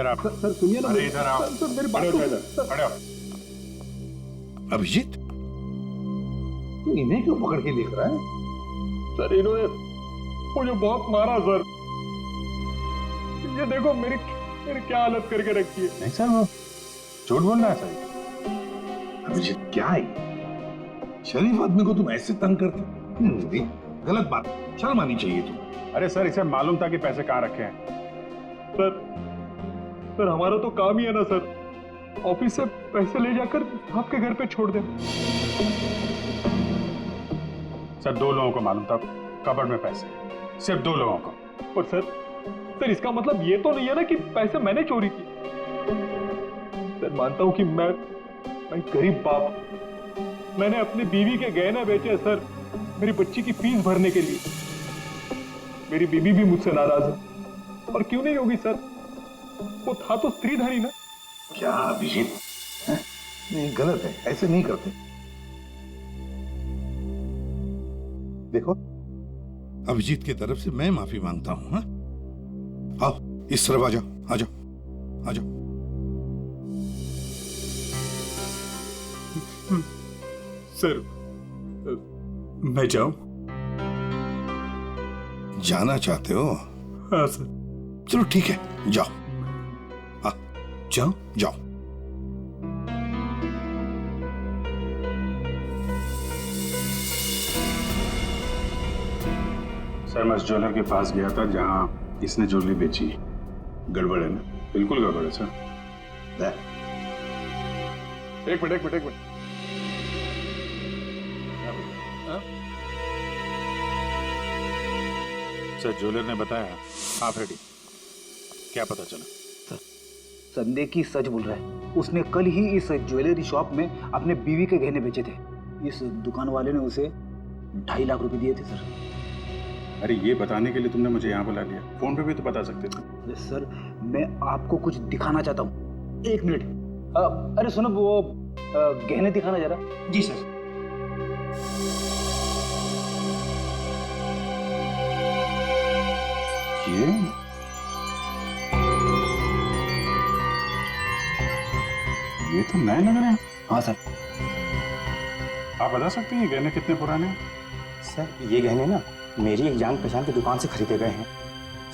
Sir सुनिए ना, अरे इधर आओ। सर मेरी बात खड़े हो इधर, तो खड़े हो। अभिजीत, तू इन्हें क्यों पकड़ के देख रहा है? सर इन्होंने मुझे बहुत मारा सर। ये देखो मेरी मेरी क्या हालत करके रखी है। नहीं सर, वो झूठ बोल रहा है सर। अभिजीत क्या है ये? शरीफ आदमी को तुम ऐसे तंग करते? नहीं, गलत बात, शर्म आनी चाहिए तुम। अरे सर, इसे मालूम था कि पैसे कहाँ रखे हैं। सर हमारा तो काम ही है ना सर, ऑफिस से पैसे ले जाकर आपके घर पे छोड़ दें। सर 2 लोगों को मालूम था कबर्ड में पैसे हैं। सिर्फ 2 लोगों को। और सर इसका मतलब ये तो नहीं है ना कि पैसे मैंने चोरी किए। सर मानता हूं कि मैं गरीब बाप हूं। मैंने अपनी बीवी के गहने बेचे सर, मेरी बच्ची की फीस भरने के लिए। मेरी बीवी भी मुझसे नाराज है, और क्यों नहीं होगी सर, वो था तो स्त्रीधनी ना। क्या अभिजीत, नहीं गलत है, ऐसे नहीं करते। देखो, अभिजीत की तरफ से मैं माफी मांगता हूं। हाँ? आओ इस तरफ आ जाओ, आ जाओ, आ जाओ। सर मैं जाऊं? जाना चाहते हो? हाँ सर। चलो ठीक है, जाओ। हाँ जाऊं? जाओ। सर मैं उस ज्वेलर के पास गया था जहां इसने ज्वेलरी बेची। गड़बड़ है ना? बिल्कुल गड़बड़ है सर। एक मिनट। सर ज्वेलर ने बताया आप रेडी। क्या पता चला? संदेह की सच बोल रहा है। उसने कल ही इस ज्वेलरी शॉप में अपने बीवी के गहने बेचे थे। इस दुकान वाले ने उसे 2.5 लाख रुपए दिए थे सर। अरे ये बताने के लिए तुमने मुझे यहाँ बुला लिया, फोन पे भी तो बता सकते थे। अरे सर मैं आपको कुछ दिखाना चाहता हूँ, 1 मिनट। अरे सुनो, वो गहने दिखाना जरा। जी सर। ये तो नए लग रहे हैं। हाँ सर। आप बता सकते हैं ये गहने कितने पुराने हैं? सर ये गहने ना मेरी एक जान पहचान की दुकान से खरीदे गए हैं।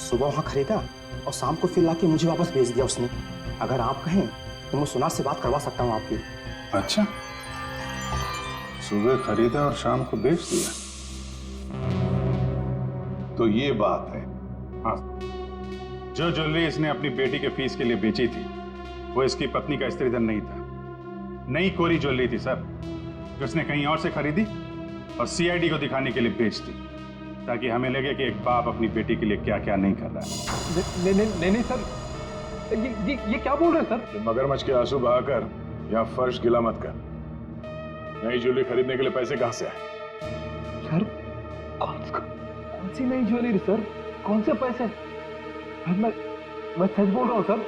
सुबह वहाँ खरीदा और शाम को फिर लाके मुझे वापस भेज दिया उसने। अगर आप कहें तो मैं सुनार से बात करवा सकता हूँ आपकी। अच्छा, सुबह खरीदा और शाम को बेच दिया। तो ये बात है। हाँ, जो ज्वेलरी इसने अपनी बेटी के फीस के लिए बेची थी वो इसकी पत्नी का स्त्रीधन नहीं था। नई कोरी ज्वेलरी थी सर, जो उसने कहीं और से खरीदी और सीआईडी को दिखाने के लिए बेच दी, ताकि हमें लगे कि एक बाप अपनी बेटी के लिए क्या क्या नहीं कर रहा है। नहीं सर, ये क्या बोल रहे हैं सर? मगरमच्छ के आंसू बहाकर यहाँ फर्श गिला मत कर। नई ज्वेलरी खरीदने के लिए पैसे कहाँ से आए? सर कौन सी नई ज्वेलरी सर? कौन से पैसे? मैं सच बोल रहा हूँ सर,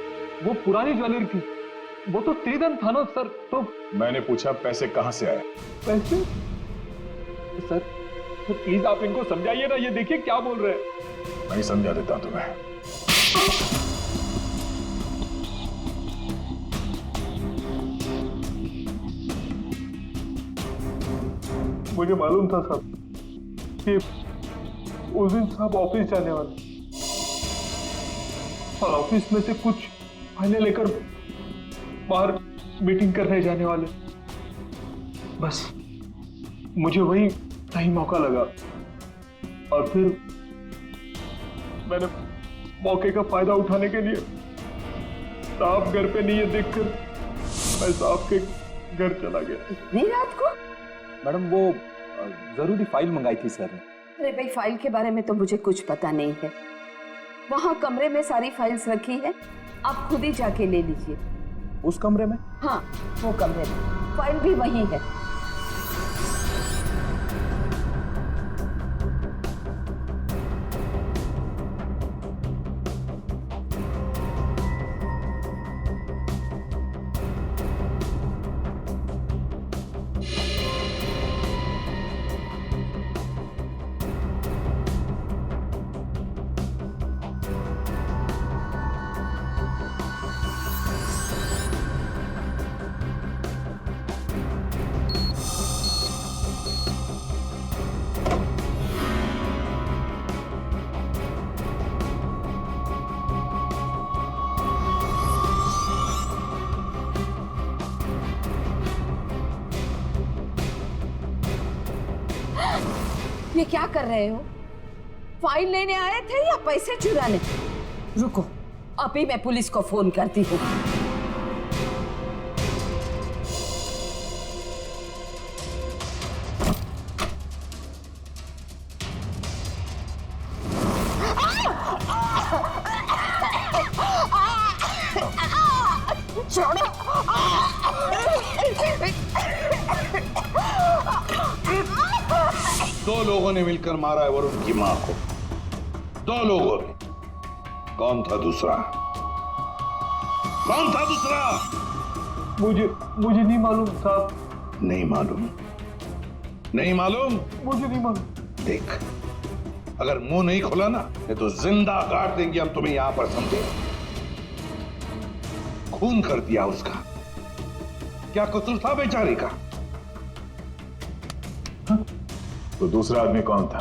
वो पुरानी ज्वेलरी थी। वो तो स्त्रीधन था ना सर। तो मैंने पूछा पैसे कहाँ से आए? पैसे? सर प्लीज आप इनको समझाइए ना, ये देखिए क्या बोल रहे हैं। मैं ही समझा देता हूं तुम्हें। मुझे मालूम था साहब कि उस दिन साहब ऑफिस जाने वाले और ऑफिस में से कुछ फाइलें लेकर बाहर मीटिंग करने जाने वाले। बस मुझे वही सही मौका लगा और फिर मैंने मौके का फायदा उठाने के लिए साहब घर पे नहीं है देखकर मैं साहब के घर चला गया। नहीं रात को? मैडम वो जरूरी फाइल मंगाई थी सर ने। अरे भाई फाइल के बारे में तो मुझे कुछ पता नहीं है। वहाँ कमरे में सारी फाइल्स रखी है, आप खुद ही जाके ले लीजिए। उस कमरे में? हाँ वो कमरे में, फाइल भी वही है। ये क्या कर रहे हो? फाइल लेने आए थे या पैसे चुराने? रुको, अभी मैं पुलिस को फोन करती हूँ। दो लोगों ने मिलकर मारा है वरुण की मां को। दो लोगों ने। कौन था दूसरा? कौन था दूसरा? मुझे नहीं मालूम साहब। नहीं मालूम? नहीं मालूम? मुझे नहीं मालूम। देख, अगर मुंह नहीं खोला ना तो जिंदा गाड़ देंगे हम तुम्हें यहां पर, समझे? खून कर दिया उसका। क्या कसूर था बेचारे का? तो दूसरा आदमी कौन था?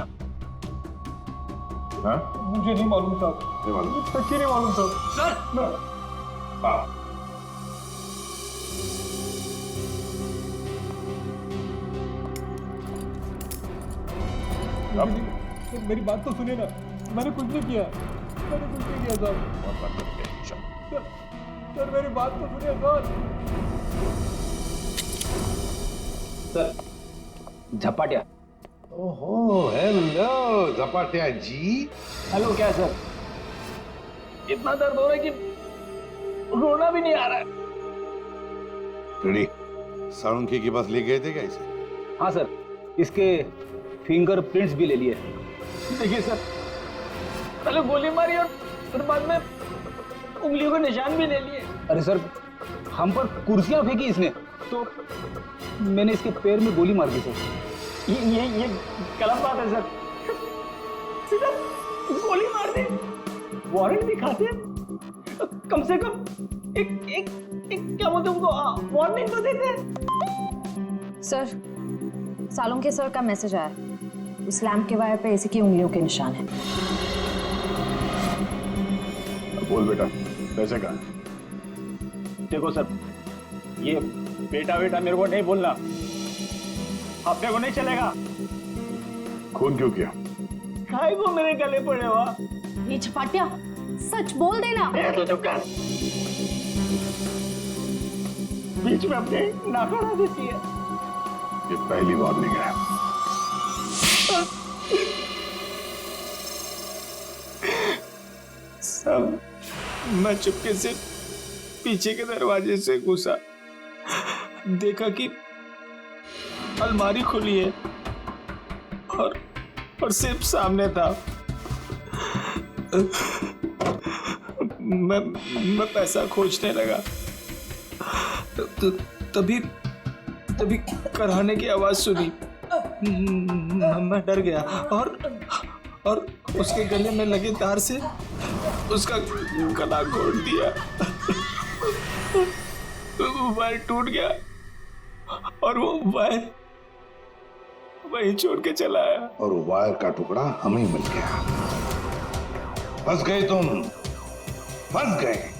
हाँ? मुझे नहीं मालूम साहब। नहीं मालूम? सच्ची नहीं मालूम साहब। सर! हाँ। मेरी बात तो सुनिए ना, मैंने कुछ नहीं किया। मैंने कुछ नहीं किया साहब। सर मेरी बात तो सुनिए सर। झपाटिया। ओहो, हेलो झपाटिया जी। हेलो। क्या सर? इतना दर्द हो रहा है कि रोना भी नहीं आ रहा है। रेडी? साळुंखे के पास ले गए थे क्या इसे? हाँ सर, इसके फिंगर प्रिंट्स भी ले लिए। देखिए सर, पहले गोली मारी और फिर बाद में उंगलियों के निशान भी ले लिए। अरे सर, हम पर कुर्सियां फेंकी इसने, तो मैंने इसके पैर में गोली मार दी सर। ये गलत बात है सर। सीधा गोली मार दी। वारंट दिखाते, कम से कम एक क्या बोलते उनको वार्निंग तो देते। सर, साळुंखे सर का मैसेज आया। उस लैंप के वायर पे इसी की उंगलियों के निशान हैं। बोल बेटा, पैसे कहाँ? देखो सर, ये बेटा बेटा मेरे को नहीं बोलना, अपने को नहीं चलेगा। खून क्यों किया? खाए को मेरे गले पड़े हुआ। ये झपाटिया, सच बोल देना। तो चुप कर। बीच में अपने नाक अड़ा देती है। ये पहली वार्निंग है। सब मैं चुपके से पीछे के दरवाजे से घुसा, देखा कि अलमारी खुली है और सिर्फ सामने था। मैं पैसा खोजने लगा, तभी कराने की आवाज सुनी। मैं डर गया और उसके गले में लगे तार से उसका गला घोट दिया। वायर टूट गया और वो वायर वहीं छोड़ के चला आया। और वायर का टुकड़ा हमें मिल गया। फंस गए तुम, फंस गए।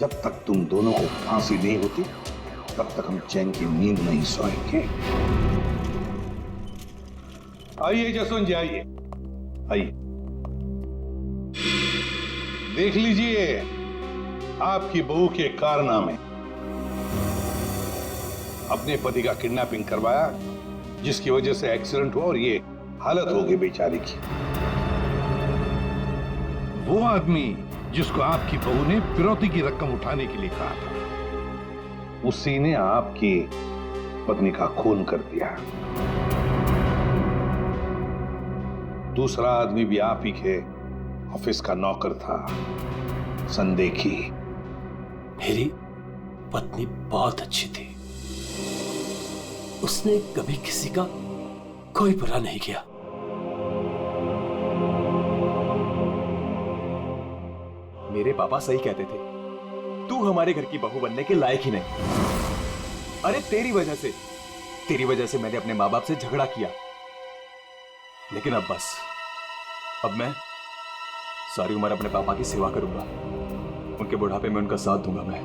जब तक तुम दोनों को फांसी नहीं होती तब तक हम चैन की नींद नहीं सोएंगे। आइए जसवंत जी, आइए आइए, देख लीजिए आपकी बहू के कारनामे। अपने पति का किडनैपिंग करवाया, जिसकी वजह से एक्सीडेंट हुआ और ये हालत हो गई बेचारी की। वो आदमी जिसको आपकी बहू ने फिरौती की रकम उठाने के लिए कहा था, उसी ने आपकी पत्नी का खून कर दिया। दूसरा आदमी भी आप ही के ऑफिस का नौकर था, संदेखी। मेरी पत्नी बहुत अच्छी थी, उसने कभी किसी का कोई बुरा नहीं किया। मेरे पापा सही कहते थे, तू हमारे घर की बहू बनने के लायक ही नहीं। अरे तेरी वजह से मैंने अपने माँ बाप से झगड़ा किया, लेकिन अब बस, अब मैं सारी उम्र अपने पापा की सेवा करूंगा। उनके बुढ़ापे में उनका साथ दूंगा मैं।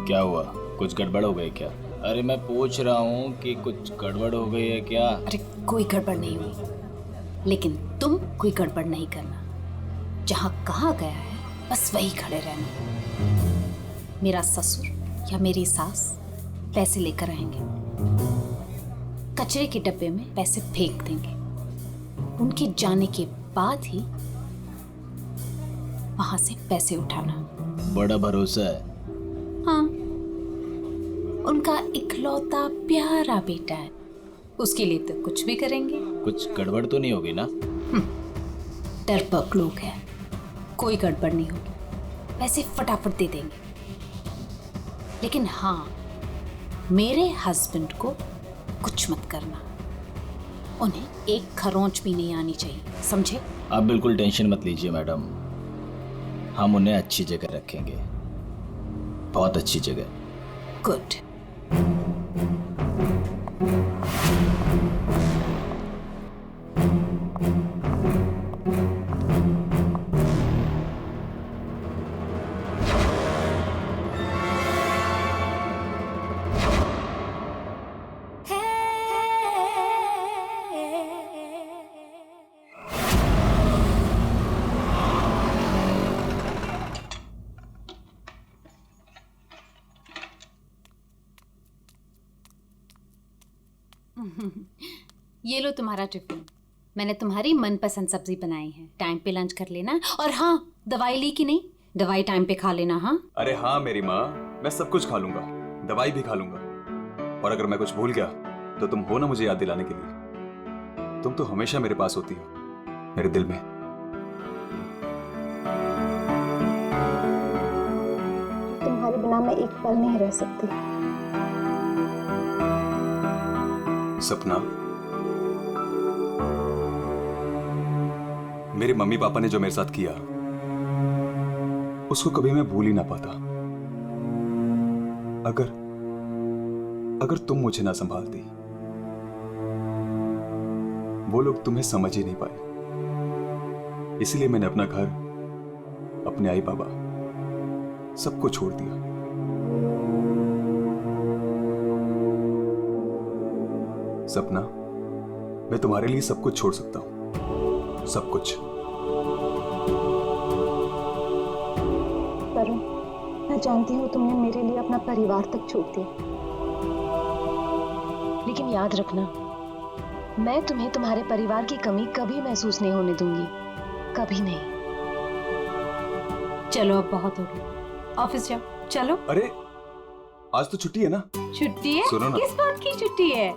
क्या हुआ, कुछ गड़बड़ हो गई क्या? अरे मैं पूछ रहा हूँ कि कुछ गड़बड़ हो गई है क्या? अरे कोई गड़बड़ नहीं हुई, लेकिन तुम कोई गड़बड़ नहीं करना। जहाँ कहा गया है बस वही खड़े रहना। मेरा ससुर या मेरी सास पैसे लेकर आएंगे, कचरे के डब्बे में पैसे फेंक देंगे। उनके जाने के बाद ही वहां से पैसे उठाना। बड़ा भरोसा है। हाँ, उनका इकलौता प्यारा बेटा है, उसके लिए तो कुछ भी करेंगे। कुछ गड़बड़ तो नहीं होगी ना? डरपोक लोग हैं, कोई गड़बड़ नहीं होगी, पैसे फटाफट दे देंगे। लेकिन हाँ, मेरे हस्बैंड को कुछ मत करना, उन्हें एक खरोंच भी नहीं आनी चाहिए, समझे? आप बिल्कुल टेंशन मत लीजिए मैडम, हम उन्हें अच्छी जगह रखेंगे, बहुत अच्छी जगह। गुड। ये लो तुम्हारा टिफिन, मैंने तुम्हारी मनपसंद सब्जी बनाई है। टाइम पे लंच कर लेना। और हाँ, दवाई ली कि नहीं? दवाई टाइम पे खा लेना। हाँ अरे हाँ मेरी माँ, मैं सब कुछ खा लूंगा, दवाई भी खा लूंगा। और अगर मैं कुछ भूल गया तो तुम हो ना मुझे याद दिलाने के लिए। तुम तो हमेशा मेरे पास होती हो, मेरे दिल में। तुम्हारे बिना मैं एक पल नहीं रह सकती। सपना, मेरे मम्मी पापा ने जो मेरे साथ किया उसको कभी मैं भूल ही ना पाता। अगर तुम मुझे ना संभालती, वो लोग तुम्हें समझ ही नहीं पाए। इसलिए मैंने अपना घर, अपने आई बाबा, सबको छोड़ दिया। सपना, मैं तुम्हारे लिए सब कुछ छोड़ सकता हूं, सब कुछ। वरुण, मैं जानती हूँ तुमने मेरे लिए अपना परिवार तक छोड़ दिया, लेकिन याद रखना, मैं तुम्हें तुम्हारे परिवार की कमी कभी महसूस नहीं होने दूंगी, कभी नहीं। चलो अब बहुत हो गया, ऑफिस जाओ। चलो। अरे आज तो छुट्टी है ना? छुट्टी है? सुनो ना। किस बात की छुट्टी है?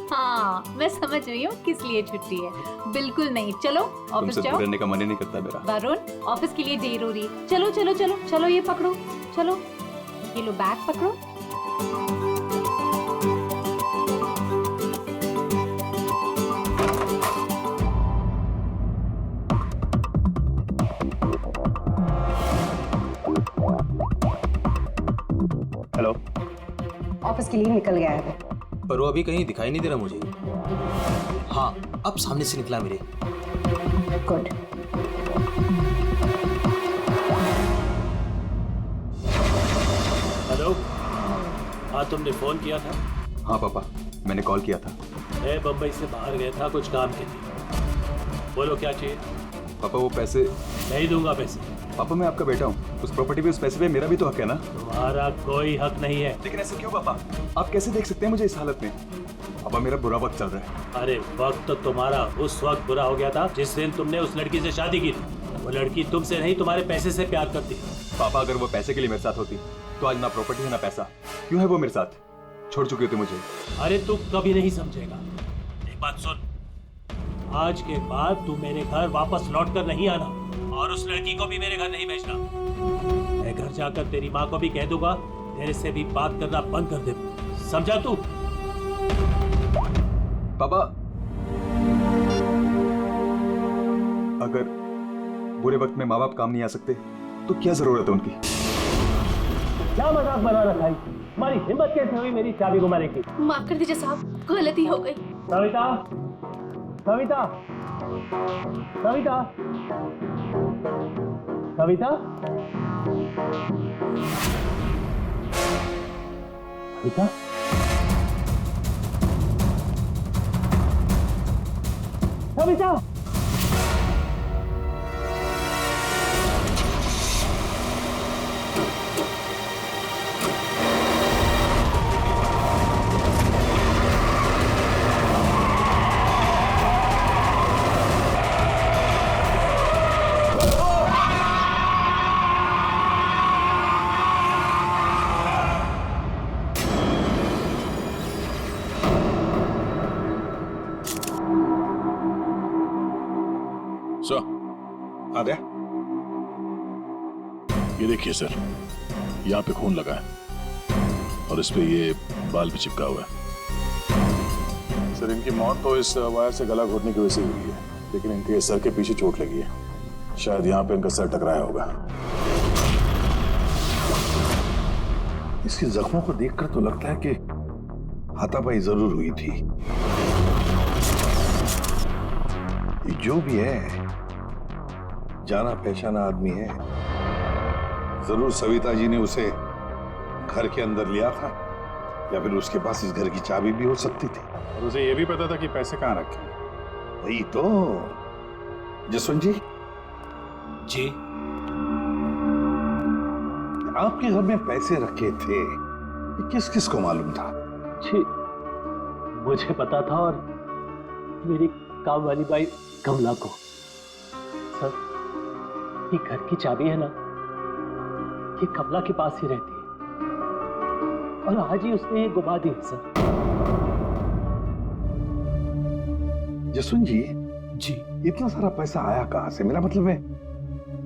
हाँ, मैं समझ रही हूँ किस लिए छुट्टी है। बिल्कुल नहीं, चलो ऑफिस जाओ। रहने का मन ही नहीं करता मेरा। वरुण, ऑफिस के लिए देर हो रही है। चलो चलो चलो चलो, ये पकड़ो, चलो ये लो बैग पकड़ो। हेलो। ऑफिस के लिए निकल गया है, पर वो अभी कहीं दिखाई नहीं दे रहा मुझे। हाँ, अब सामने से निकला मेरे। गुड। हेलो। हाँ, तुमने फोन किया था? हाँ पापा, मैंने कॉल किया था। मैं बम्बई से बाहर गया था कुछ काम के लिए। बोलो क्या चाहिए? पापा वो पैसे। नहीं दूंगा पैसे। पापा मैं आपका बेटा हूँ, उस प्रॉपर्टी पे, उस पैसे पे मेरा भी तो हक है ना? तुम्हारा कोई हक नहीं है। लेकिन ऐसे क्यों पापा? आप कैसे देख सकते हैं मुझे इस हालत में? पापा मेरा बुरा वक्त चल रहा है। अरे वक्त तो तुम्हारा उस वक्त बुरा हो गया था जिस दिन तुमने उस लड़की से शादी की थी। वो लड़की तुमसे नहीं तुम्हारे पैसे से प्यार करती। पापा अगर वो पैसे के लिए मेरे साथ होती तो आज ना प्रॉपर्टी है ना पैसा। क्यों है वो मेरे साथ? छोड़ चुके थे मुझे। अरे तू कभी नहीं समझेगा। एक बात सुन, आज के बाद तू मेरे घर वापस लौट कर नहीं आना और उस लड़की को भी मेरे घर नहीं भेजना। मैं घर जाकर तेरी माँ को भी कह दूंगा तेरे से भी बात करना बंद कर दे। समझा तू? पापा अगर बुरे वक्त में माँ बाप काम नहीं आ सकते तो क्या जरूरत है उनकी? क्या मजाक बना रखा है? तुम्हारी हिम्मत कैसे हुई मेरी चाबी को मारने की? माफ कर दीजिए साहब, गलती हो गई। सविता, सविता, सविता, सविता। बेटा बेटा सर आ गया। ये देखिए सर, यहाँ पे खून लगा है और इस पे ये बाल भी चिपका हुआ है। सर इनकी मौत तो इस वायर से गला घोटने की वजह से हुई है, लेकिन इनके सर के पीछे चोट लगी है। शायद यहाँ पे इनका सर टकराया होगा। इसके जख्मों को देखकर तो लगता है कि हाथापाई जरूर हुई थी। ये जो भी है जाना पहचाना आदमी है। जरूर सविता जी ने उसे घर के अंदर लिया था, या फिर उसके पास इस घर की चाबी भी हो सकती थी। और उसे यह भी पता था कि पैसे कहाँ रखे। वही तो। जसवंत जी, जी आपके घर में पैसे रखे थे, ये किस किस को मालूम था? जी मुझे पता था और मेरी काम वाली बाई कमला को। सर ये घर की चाबी है ना, ये कमला के पास ही रहती है और आज ही उसने ये गुमा दी सर। जसवंत जी, जी इतना सारा पैसा आया कहां से? मेरा मतलब है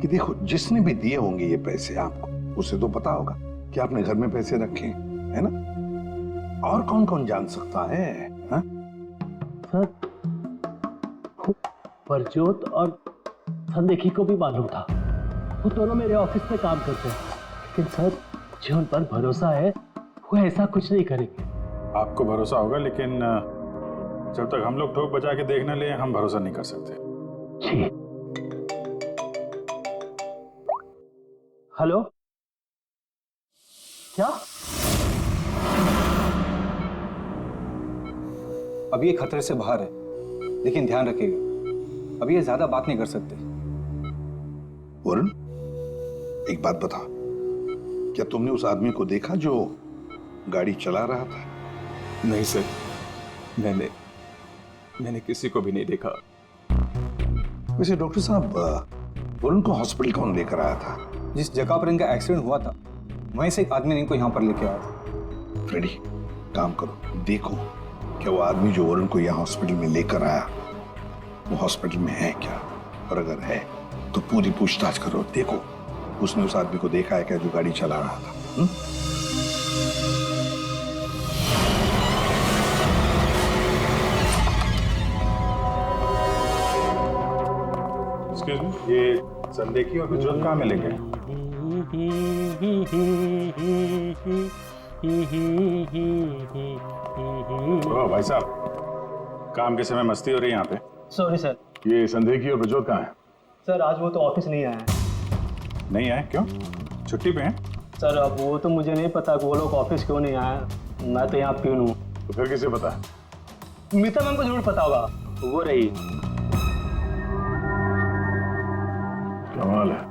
कि देखो, जिसने भी दिए होंगे ये पैसे आपको, उसे तो पता होगा कि आपने घर में पैसे रखे है ना। और कौन कौन जान सकता है? हा? सर परजोत और संदेखी को भी मालूम था, वो दोनों मेरे ऑफिस में काम करते हैं, लेकिन सर जो उन पर भरोसा है वो ऐसा कुछ नहीं करेंगे। आपको भरोसा होगा, लेकिन जब तक हम लोग ठोक बजा के देखने ले हम भरोसा नहीं कर सकते। जी हेलो, क्या? अब ये खतरे से बाहर है, लेकिन ध्यान रखिएगा अभी ये ज्यादा बात नहीं कर सकते। वरुण, एक बात बता, क्या तुमने उस आदमी को देखा जो गाड़ी चला रहा था? नहीं सर, मैंने किसी को भी नहीं देखा। वैसे डॉक्टर साहब, वरुण को हॉस्पिटल कौन लेकर आया था? जिस जगह पर इनका एक्सीडेंट हुआ था वहीं से एक आदमी ने इनको यहाँ पर लेके आया था। फ्रेडी, काम करो, देखो क्या वो आदमी जो वरुण को यहाँ हॉस्पिटल में लेकर आया वो हॉस्पिटल में है क्या, और अगर है तो पूरी पूछताछ करो। देखो उसने उस आदमी को देखा है क्या जो गाड़ी चला रहा था? एक्सक्यूज मी, ये संदेखी और प्रज्वल कहाँ मिलेंगे? ओ भाई साहब, काम के समय मस्ती हो रही है यहाँ पे। Sorry sir. ये संदेखी और प्रज्वल कहाँ है? सर आज वो तो ऑफिस नहीं आया है। नहीं आए? क्यों? छुट्टी पे हैं? सर अब वो तो मुझे नहीं पता कि वो लोग ऑफिस क्यों नहीं आए। मैं तो यहाँ प्यून हूँ। तो फिर किसे पता? मीता मैम को जरूर पता होगा, वो रही। कमाल है,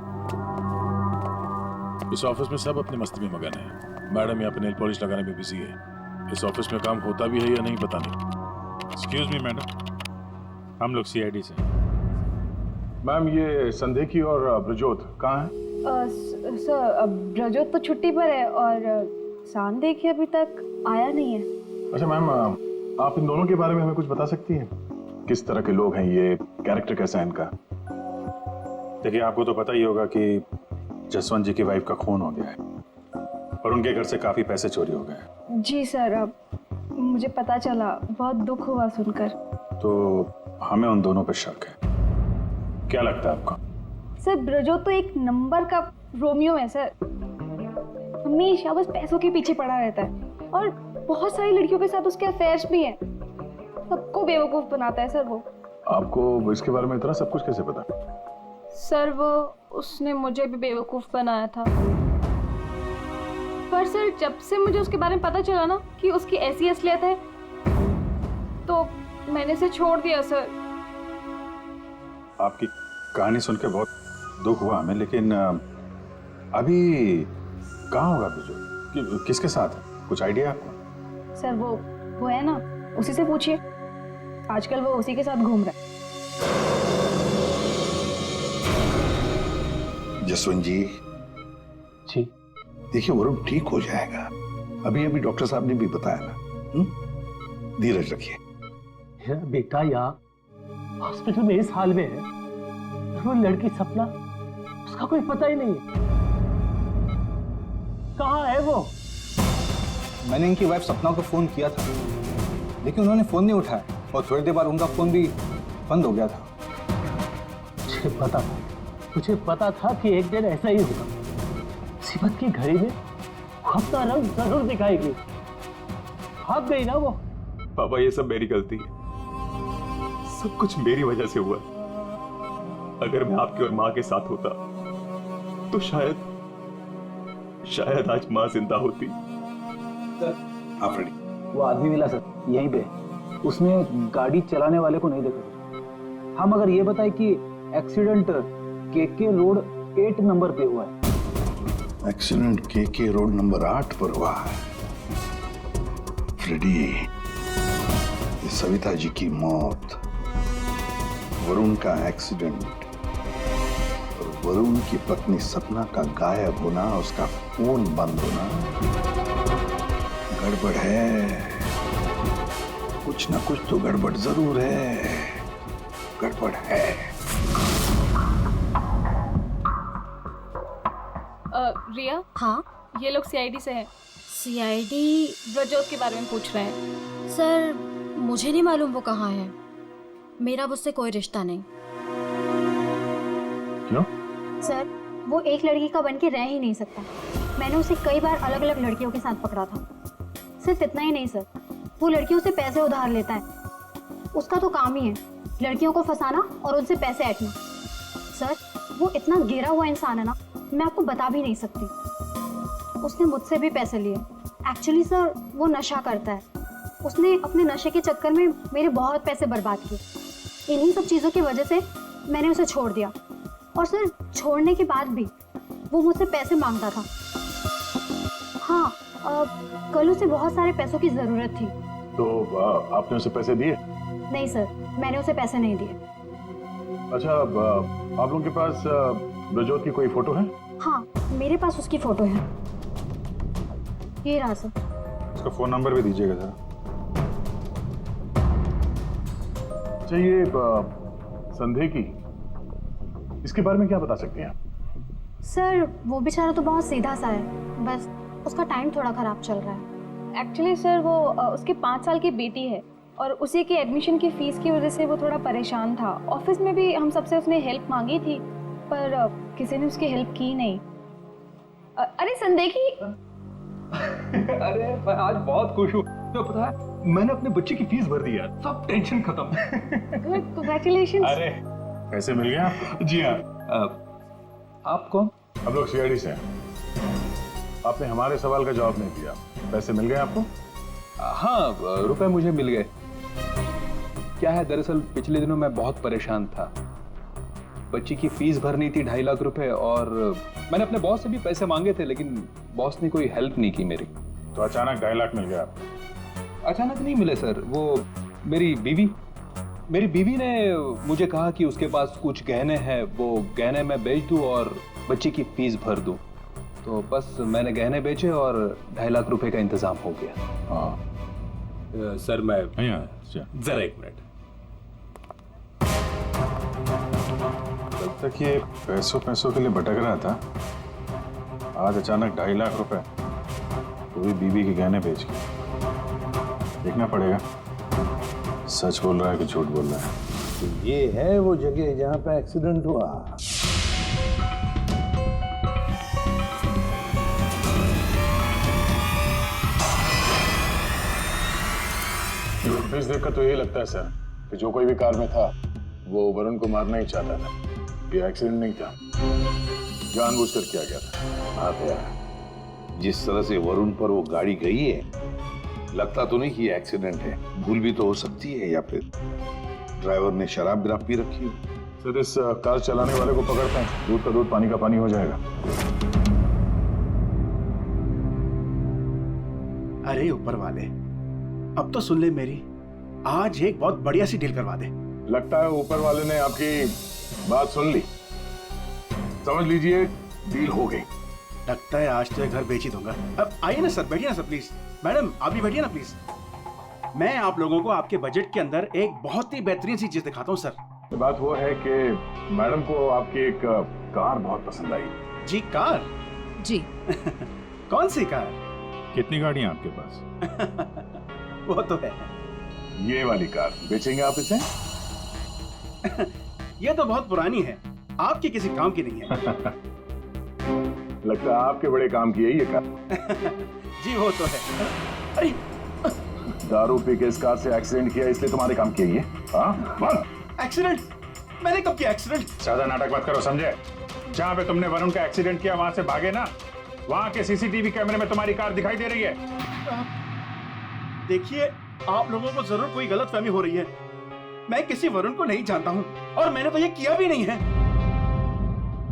इस ऑफिस में सब अपनी मस्ती में मगन है। मैडम यहाँ पे नेल पॉलिश लगाने में बिजी है। इस ऑफिस में काम होता भी है या नहीं पता नहीं। एक्सक्यूज मी मैडम, हम लोग सीआईडी से। मैम ये संदेखी और ब्रजोत कहाँ है? सर ब्रजोत तो छुट्टी पर है और सांदेखी अभी तक आया नहीं है। अच्छा मैम, आप इन दोनों के बारे में हमें कुछ बता सकती हैं? किस तरह के लोग हैं ये, कैरेक्टर कैसा है इनका? देखिए आपको तो पता ही होगा कि जसवंत जी की वाइफ का खून हो गया है और उनके घर से काफी पैसे चोरी हो गए। जी सर, अब मुझे पता चला, बहुत दुख हुआ सुनकर। तो हमें उन दोनों पर शक है। क्या लगता है आपको? सर ब्रजोत तो एक नंबर का रोमियो है सर, हमेशा बस पैसों के पीछे पड़ा रहता है और बहुत सारी लड़कियों के साथ उसके अफेयर्स भी हैं। सबको बेवकूफ बनाता है सर वो। आपको इसके बारे में इतना सब कुछ कैसे पता? सर वो उसने मुझे भी बेवकूफ बनाया था, पर सर जब से मुझे उसके बारे में पता चला ना कि उसकी ऐसी असलियत है तो मैंने इसे छोड़ दिया सर। आपकी कहानी सुन के बहुत दुख हुआ हमें, लेकिन अभी कहाँ होगा बिजू? किसके साथ है? कुछ आइडिया आपको? सर वो है ना, उसी से पूछिए। आजकल वो उसी के साथ घूम रहा है। जसवंत जी देखिए, वरुण ठीक हो जाएगा। अभी अभी डॉक्टर साहब ने भी बताया ना। धीरज रखिए। बेटा यहाँ हॉस्पिटल में इस हाल में है, वो लड़की सपना, उसका कोई पता ही नहीं है। कहाँ है वो? मैंने इनकी वाइफ सपना को फोन किया था, लेकिन उन्होंने फोन नहीं उठाया और थोड़ी देर बाद उनका फोन भी बंद हो गया था। मुझे पता था कि एक दिन ऐसा ही होगा। मुसीबत की घड़ी में वो अपना रंग जरूर दिखाएगी। भाग गई ना वो। पापा ये सब मेरी गलती है, सब कुछ मेरी वजह से हुआ। अगर मैं आपकी और माँ के साथ होता तो शायद आज माँ जिंदा होती। वो आदमी मिला सर यहीं पे, उसने गाड़ी चलाने वाले को नहीं देखा। हम अगर ये बताए कि एक्सीडेंट केके रोड 8 नंबर पे हुआ है। एक्सीडेंट केके रोड नंबर 8 पर हुआ है। फ्रेडी, ये सविता जी की मौत, वरुण का एक्सीडेंट और वरुण की पत्नी सपना का गायब होना, उसका फोन बंद होना, गड़बड़ है। कुछ ना कुछ तो गड़बड़ जरूर है। गड़बड़ है। रिया, हाँ ये लोग सीआईडी से हैं। सीआईडी? ब्रजोत के बारे में पूछ रहे हैं। सर मुझे नहीं मालूम वो कहाँ है, मेरा उससे कोई रिश्ता नहीं। क्यों? सर वो एक लड़की का बन के रह ही नहीं सकता। मैंने उसे कई बार अलग अलग लड़कियों के साथ पकड़ा था। सिर्फ इतना ही नहीं सर, वो लड़कियों से पैसे उधार लेता है। उसका तो काम ही है लड़कियों को फंसाना और उनसे पैसे ऐंठना। सर वो इतना गिरा हुआ इंसान है ना, मैं आपको बता भी नहीं सकती। उसने मुझसे भी पैसे लिए। एक्चुअली सर वो नशा करता है। उसने अपने नशे के चक्कर में मेरे बहुत पैसे बर्बाद किए। इन्हीं सब चीज़ों की वजह से मैंने उसे छोड़ दिया। और सर छोड़ने के बाद भी वो मुझसे पैसे मांगता था। हाँ, कल उसे बहुत सारे पैसों की ज़रूरत थी। तो आपने उसे पैसे दिए? नहीं सर, मैंने उसे पैसे नहीं दिए। अच्छा, आप लोगों के पास ब्रजोत की कोई फोटो है? हाँ, मेरे पास उसकी फोटो है। ये रहा सर। उसका फोन नंबर भी दीजिएगा जरा। अच्छा, ये संदेह की, इसके बारे में क्या बता सकते हैं आप? सर वो बेचारा तो बहुत सीधा सा है, बस उसका टाइम थोड़ा खराब चल रहा है। एक्चुअली सर वो उसके 5 साल की बेटी है और उसी की एडमिशन की फीस की वजह से वो थोड़ा परेशान था। ऑफिस में भी हम सबसे उसने हेल्प मांगी थी, पर किसी ने उसकी हेल्प की नहीं। अरे संदेह की अरे मैं आज बहुत खुश हूँ। तो पता है, मैंने अपने बच्चे की फीस भर दी यार, सब टेंशन खत्म। कांग्रेचुलेशन। अरे पैसे मिल गए आपको? जी हाँ। आप कौन? हम लोग सीआईडी से हैं। आपने हमारे सवाल का जवाब नहीं दिया। पैसे मिल गए आपको? हाँ, रुपए मुझे मिल गए। क्या है, दरअसल पिछले दिनों मैं बहुत परेशान था। बच्ची की फीस भरनी थी 2.5 लाख रुपए, और मैंने अपने बॉस से भी पैसे मांगे थे, लेकिन बॉस ने कोई हेल्प नहीं की मेरी। तो अचानक 2.5 लाख मिल गया आपको? अचानक नहीं मिले सर, वो मेरी बीवी ने मुझे कहा कि उसके पास कुछ गहने हैं, वो गहने मैं बेच दूं और बच्ची की फीस भर दूं। तो बस मैंने गहने बेचे और 2.5 लाख रुपए का इंतजाम हो गया। हाँ सर मैं जरा 1 मिनट। कल तक ये पैसों के लिए भटक रहा था, आज अचानक 2.5 लाख रुपए, वो भी बीवी के गहने बेच के। देखना पड़ेगा सच बोल रहा है कि झूठ बोल रहा है। तो ये है वो जगह जहां पे एक्सीडेंट हुआ। फुटेज देखकर तो यही लगता है सर कि जो कोई भी कार में था वो वरुण को मारना ही चाहता था। ये एक्सीडेंट नहीं था, जानबूझकर किया गया था। आप यार जिस तरह से वरुण पर वो गाड़ी गई है, लगता तो नहीं कि ये एक्सीडेंट है। भूल भी तो हो सकती है, या फिर ड्राइवर ने शराब विराब पी रखी हो। सर इस कार चलाने वाले को पकड़ता हूँ, दूध का दूध पानी का पानी हो जाएगा। अरे ऊपर वाले, अब तो सुन ले मेरी, आज एक बहुत बढ़िया सी डील करवा दे। लगता है ऊपर वाले ने आपकी बात सुन ली। समझ लीजिए डील हो गई। लगता है आज तो ये घर बेच ही दूंगा। अब आइए ना सर, बैठिए ना सर प्लीज। मैडम आप भी बैठिए ना प्लीज। मैं आप लोगों को आपके बजट के अंदर एक बहुत ही बेहतरीन सी चीज दिखाता हूँ सर। बात वो है कि मैडम को आपकी एक कार बहुत पसंद आई। जी कार? जी। कौन सी कार? कितनी गाड़ियां आपके पास? वो तो है। ये वाली कार बेचेंगे आप इसे? ये तो बहुत पुरानी है, आपकी किसी काम की नहीं है। लगता है आपके बड़े काम की है ये कार। जी वो तो है। अरे दारू पी के इस कार से एक्सीडेंट किया इसलिए तुम्हारे काम की है ये? हाँ? एक्सीडेंट? मैंने कब किया एक्सीडेंट? ज्यादा नाटक मत करो, समझे? जहाँ पे तुमने वरुण का एक्सीडेंट किया वहां से भागे ना, वहां के सीसीटीवी कैमरे में तुम्हारी कार दिखाई दे रही है। देखिए आप लोगों को जरूर कोई गलतफहमी हो रही है। मैं किसी वरुण को नहीं जानता हूँ और मैंने तो ये किया भी नहीं है।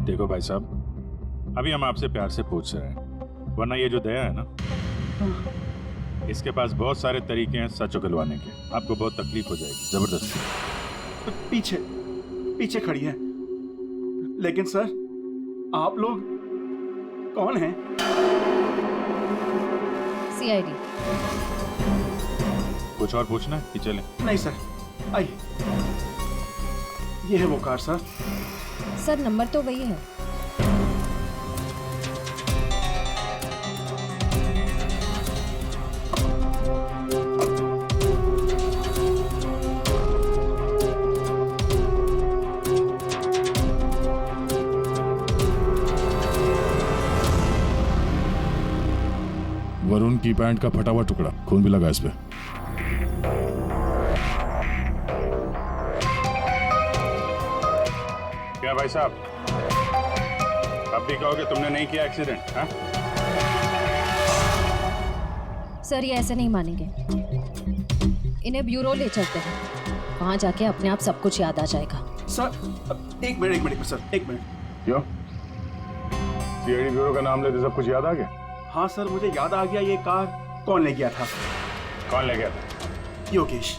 देखो भाई साहब, अभी हम आपसे प्यार से पूछ रहे हैं, वरना ये जो दया है ना, इसके पास बहुत सारे तरीके हैं सच उगलवाने के। आपको बहुत तकलीफ हो जाएगी जबरदस्ती। पीछे पीछे खड़ी है। लेकिन सर आप लोग कौन हैं? सीआईडी। कुछ और पूछना है कि चलें? नहीं सर, आइए। ये है वो कार सर। सर नंबर तो वही है। वरुण की पैंट का फटा हुआ टुकड़ा, खून भी लगा इस पे। क्या भाई साहब, अब भी कहोगे तुमने नहीं किया एक्सीडेंट? हाँ? सर ये ऐसे नहीं मानेंगे, इन्हें ब्यूरो ले चलते हैं, वहां जाके अपने आप सब कुछ याद आ जाएगा। सर एक मिनट सर, एक मिनट। क्यों? सीआईडी ब्यूरो का नाम लेते सब कुछ याद आ गया? हाँ सर मुझे याद आ गया, ये कार कौन ले गया था? कौन ले गया था? योगेश।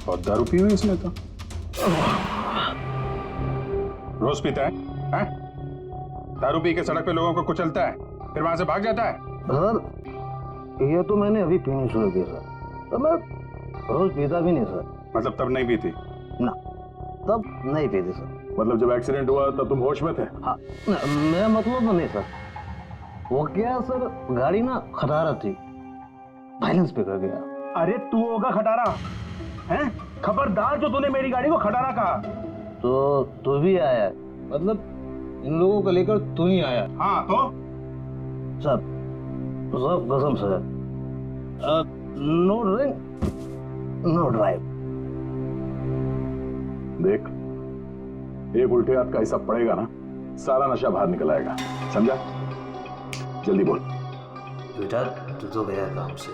बहुत दारू पी हुई इसने तो। रोज पीता है? हैं? दारू पी के सड़क पे लोगों को कुचलता है, फिर वहां से भाग जाता है। सर ये तो मैंने अभी पीनी शुरू की सर, तो मैं रोज पीता भी नहीं सर। मतलब तब नहीं पीती? ना, तब नहीं पीती सर। मतलब जब एक्सीडेंट हुआ तब तुम होश में थे? हाँ, मेरा मतलब नहीं सर। वो क्या सर, गाड़ी ना खटारा थी, बैलेंस पे कर गया। अरे तू होगा खटारा हैं? खबरदार जो तूने मेरी गाड़ी को खटारा कहा। तो तू भी आया, मतलब इन लोगों को लेकर तू ही आया? हाँ तो सब कसम sir, no drink no drive. देख, एक उल्टे हाथ का हिसाब पड़ेगा ना, सारा नशा बाहर निकल आएगा, समझा? जल्दी बोल। बेटा तू तो गया काम से,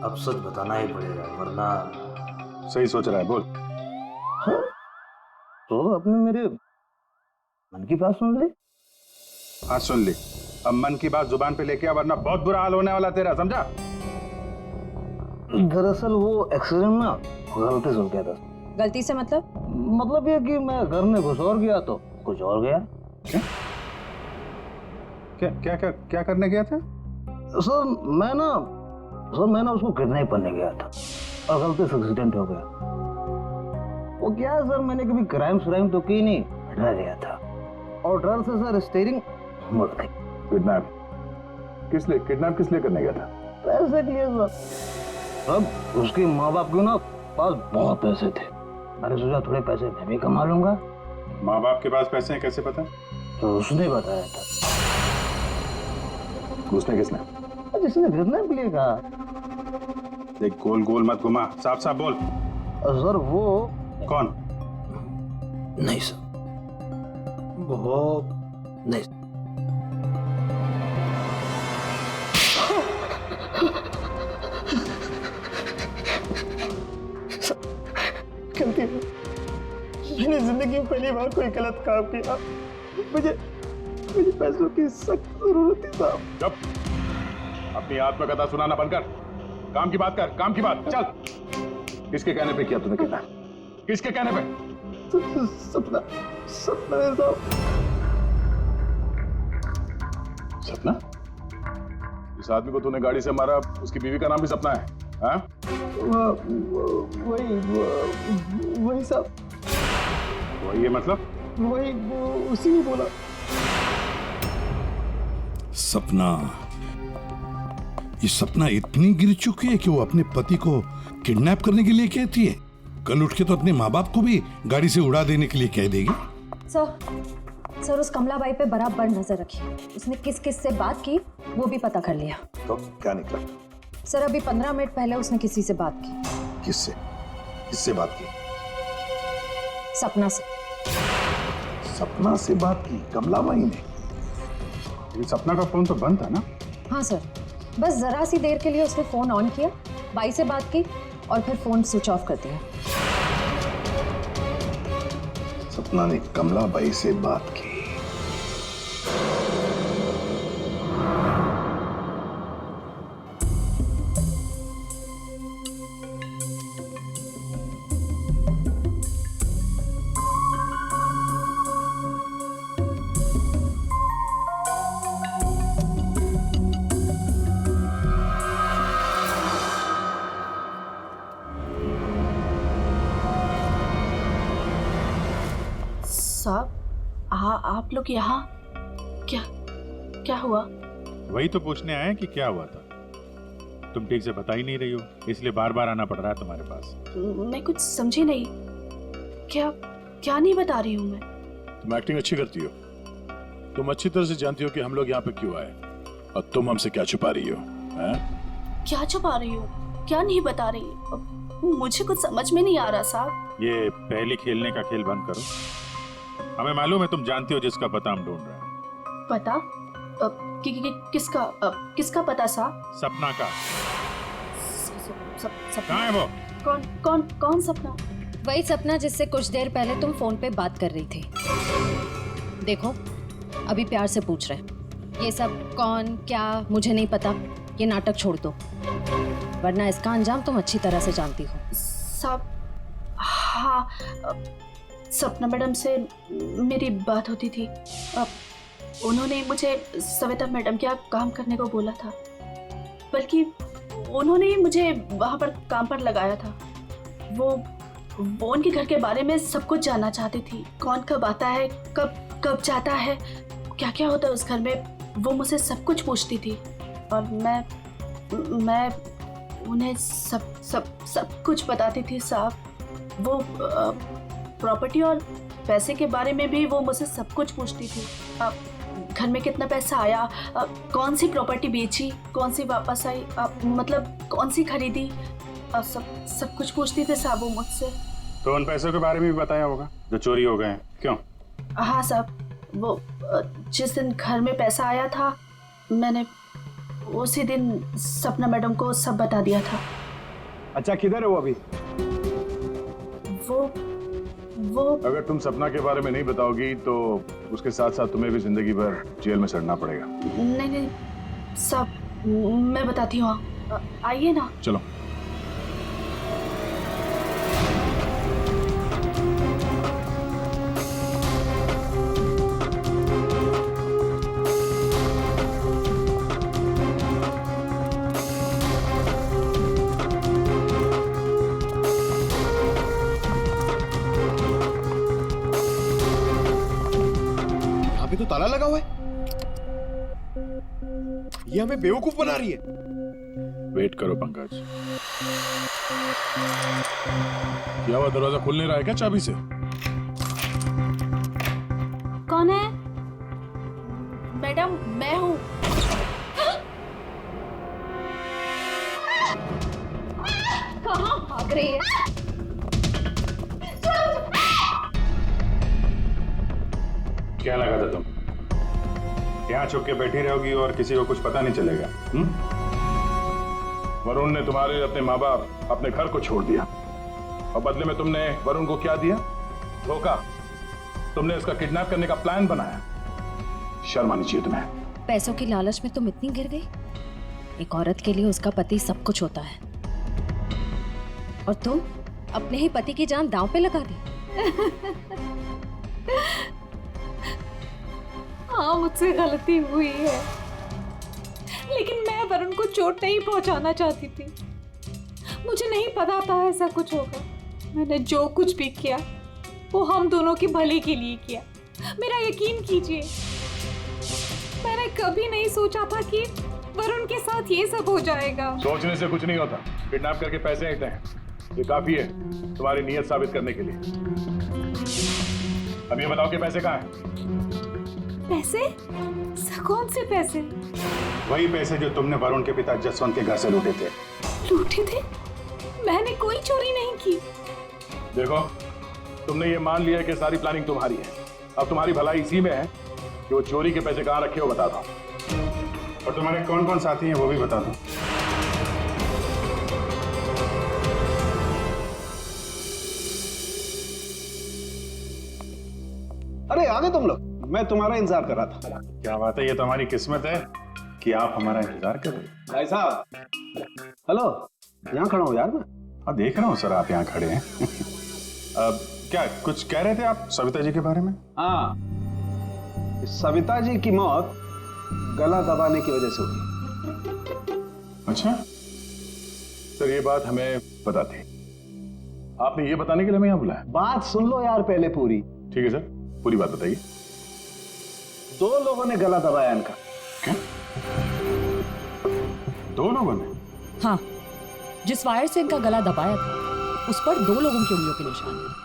अब सच बताना ही पड़ेगा वरना। सही सोच रहा है, बोल। हाँ? तो आपने मेरे मन की बात सुन ली? हाँ सुन ली। अब मन की बात जुबान पे लेके आ, वरना बहुत बुरा हाल होने वाला तेरा, समझा? दरअसल वो एक्सीडेंट ना गलती से हो गया था। गलती से मतलब ये कि मैं घर में घुस और गया तो कुछ और गया। क्या करने गया था? सर मैं ना उसको किडनैप करने गया था और गलती से एक्सीडेंट हो गया। वो क्या है सर, मैंने कभी क्राइम तो की नहीं, डर गया था और डर से सर स्टीयरिंग मुड़ गई। किडनैप किस लिए करने गया था? पैसे के लिए सब उसके माँ बाप के ना पास बहुत पैसे थे। मैंने सोचा थोड़े पैसे मैं भी कमा लूंगा। माँ बाप के पास पैसे हैं कैसे पता? तो उसने बताया था। उसने किसने? जिसने किडनैप के लिए कहा। देख गोल गोल मत घुमा, साफ साफ बोल। सर वो कौन? नहीं सर, वो नहीं। गलती है, मैंने जिंदगी में पहली बार कोई गलत काम किया। मुझे पैसों की सख्त जरूरत थी साहब। चुप, अपनी आत्मकथा सुनाना बंद कर, काम की बात कर, काम की बात। चल, किसके कहने पे किया तूने किडनैप? किसके कहने पे? सपना है साहब। सपना? इस आदमी को तूने गाड़ी से मारा, उसकी बीवी का नाम भी सपना है? हाँ? वही साहब। वही है मतलब? वही उसी ने बोला। सपना, ये सपना इतनी गिर चुकी है कि वो अपने पति को किडनैप करने के लिए कहती है। कल उठ के तो अपने माँ बाप को भी गाड़ी से उड़ा देने के लिए कह देगी। सर उस कमला बाई पे बराबर नजर रखिए। उसने किस किस से बात की वो भी पता कर लिया। तो क्या निकला? सर अभी 15 मिनट पहले उसने किसी से बात की। किससे? किससे बात की? सपना से। सपना से बात की कमलाबाई ने? लेकिन सपना का फोन तो बंद था ना? हाँ सर, बस जरा सी देर के लिए उसने फोन ऑन किया, बाई से बात की और फिर फोन स्विच ऑफ कर दिया। सपना ने कमलाबाई से बात की। साहब, आप लोग यहाँ क्या हुआ? वही तो पूछने आए कि क्या हुआ था। तुम ठीक से बता ही नहीं रही हो, इसलिए बार बार आना पड़ रहा है तुम्हारे पास। मैं कुछ समझी नहीं। क्या नहीं बता रही हूँ मैं? तुम एक्टिंग अच्छी करती हो। तुम अच्छी तरह से जानती हो कि हम लोग यहाँ पे क्यों आए, और तुम हमसे क्या छुपा रही हो? क्या छुपा रही हो? क्या नहीं बता रही? मुझे कुछ समझ में नहीं आ रहा साहब। ये पहले खेलने का खेल बंद करो। हमें मालूम है तुम जानती हो जिसका पता हम ढूंढ रहे हैं। पता? किसका पता साहब? सपना का। सपना? कहाँ है वो? कौन सपना? वही सपना जिससे कुछ देर पहले तुम फोन पे बात कर रही थी। देखो अभी प्यार से पूछ रहे, ये सब कौन क्या मुझे नहीं पता, ये नाटक छोड़ दो, वरना इसका अंजाम तुम अच्छी तरह से जानती हो। साहब, हाँ, सपना मैडम से मेरी बात होती थी। उन्होंने मुझे सविता मैडम के यहाँ काम करने को बोला था, बल्कि उन्होंने ही मुझे वहाँ पर काम पर लगाया था। वो उनके घर के बारे में सब कुछ जानना चाहती थी। कौन कब आता है, कब जाता है, क्या क्या होता है उस घर में, वो मुझसे सब कुछ पूछती थी। और मैं उन्हें सब कुछ बताती थी साहब। वो प्रॉपर्टी और पैसे के बारे में भी वो मुझसे सब कुछ पूछती थी। घर में कितना पैसा आया, कौन सी प्रॉपर्टी बेची, कौन सी वापस आई, मतलब कौन सी खरीदी, सब कुछ पूछती थी साहब वो मुझसे। तो उन पैसों के बारे में भी बताया होगा जो चोरी हो गए हैं, क्यों? हाँ साहब, वो जिस दिन घर में पैसा आया था, मैंने उसी दिन सपना मैडम को सब बता दिया था। अच्छा, किधर है वो अभी? वो अगर तुम सपना के बारे में नहीं बताओगी तो उसके साथ साथ तुम्हें भी जिंदगी भर जेल में सड़ना पड़ेगा। नहीं सब मैं बताती हूँ, आइए ना। चलो। तो ताला लगा हुआ है। ये हमें बेवकूफ बना रही है। वेट करो पंकज। क्या हुआ, दरवाजा खुल नहीं रहा है क्या चाबी से? कौन है? मैडम मैं हूँ। कहाँ भाग रही है? क्या लगा था तुम यहाँ छुप के बैठी रहोगी और किसी को कुछ पता नहीं चलेगा? वरुण ने तुम्हारे अपने माँ बाप, अपने घर को छोड़ दिया और बदले में तुमने वरुण को क्या दिया? धोखा। तुमने इसका किडनैप करने का प्लान बनाया। शर्म आनी चाहिए तुम्हें। पैसों की लालच में तुम इतनी गिर गई? एक औरत के लिए उसका पति सब कुछ होता है, और तुम अपने ही पति की जान दांव पे लगा दी। हाँ, मुझसे गलती हुई है, लेकिन मैं वरुण को चोट नहीं पहुंचाना चाहती थी। मुझे नहीं पता था ऐसा कुछ होगा। मैंने जो कुछ भी किया वो हम दोनों की भले के लिए किया। मेरा यकीन कीजिए, मैंने कभी नहीं सोचा था कि वरुण के साथ ये सब हो जाएगा। सोचने से कुछ नहीं होता। किडनैप करके पैसे लेते हैं, ये काफी है तुम्हारी नीयत साबित करने के लिए। अब ये बताओ कि पैसे कहाँ हैं? पैसे? कौन से पैसे? वही पैसे जो तुमने वरुण के पिता जसवंत के घर से लूटे थे। लूटे थे? मैंने कोई चोरी नहीं की। देखो, तुमने ये मान लिया कि सारी प्लानिंग तुम्हारी है। अब तुम्हारी भलाई इसी में है कि वो चोरी के पैसे कहाँ रखे हो बता दो, और तुम्हारे कौन कौन साथी हैं वो भी बता दो। अरे आ गए तुम लोग, मैं तुम्हारा इंतजार कर रहा था। क्या बात है, ये तो हमारी किस्मत है कि आप हमारा इंतजार कर रहे हैं। भाई साहब, हेलो, यहाँ खड़ा हूँ यार मैं। हाँ देख रहा हूँ सर, आप यहाँ खड़े हैं। अब क्या कुछ कह रहे थे आप सविता जी के बारे में? हाँ, सविता जी की मौत गला दबाने की वजह से हुई। अच्छा सर, ये बात हमें पता थी। आपने ये बताने के लिए हमें यहाँ बुलाया? बात सुन लो यार पहले पूरी। ठीक है सर, पूरी बात बताइए। 2 लोगों ने गला दबाया इनका। क्या? 2 लोगों ने? हाँ, जिस वायर से इनका गला दबाया था उस पर 2 लोगों की उंगलियों के निशान थे।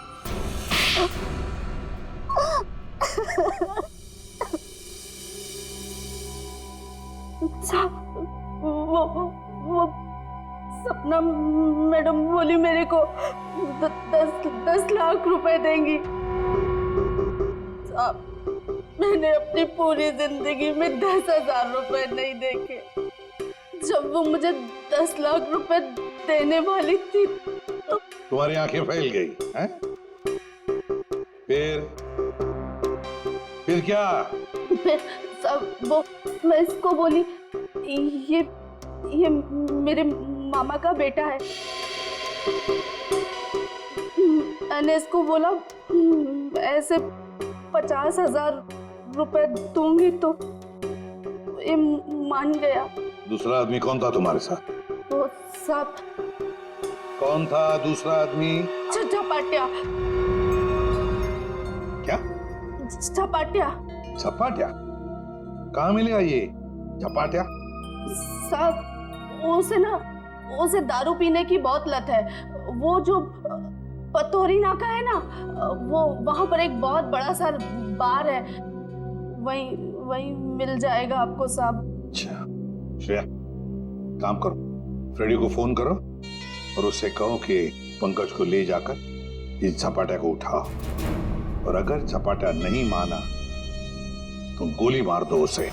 वो सपना मैडम बोली मेरे को 10 लाख रुपए देंगी। साहब, मैंने अपनी पूरी जिंदगी में 10,000 रुपए नहीं देखे। जब वो मुझे 10 लाख रुपए देने वाली थी तो तुम्हारी आंखें फैल गई हैं? फिर क्या? फिर सब वो मैं इसको बोली ये मेरे मामा का बेटा है। मैंने इसको बोला ऐसे 50,000 रुपए दूंगी तो ये मान गया। दूसरा आदमी कौन था तुम्हारे साथ? वो सब कौन था दूसरा आदमी? झपाटिया। क्या? झपाटिया। झपाटिया? कहाँ मिलेगा ये झपाटिया? साहब, उसे दारू पीने की बहुत लत है। वो जो पतोरी नाका है ना, वो वहां पर एक बहुत बड़ा सा बार है, वही मिल जाएगा आपको साहब। अच्छा श्रेया, काम करो, फ्रेडी को फोन करो और उससे कहो कि पंकज को ले जाकर इस झपाटा को उठाओ, और अगर झपाटा नहीं माना तो गोली मार दो उसे।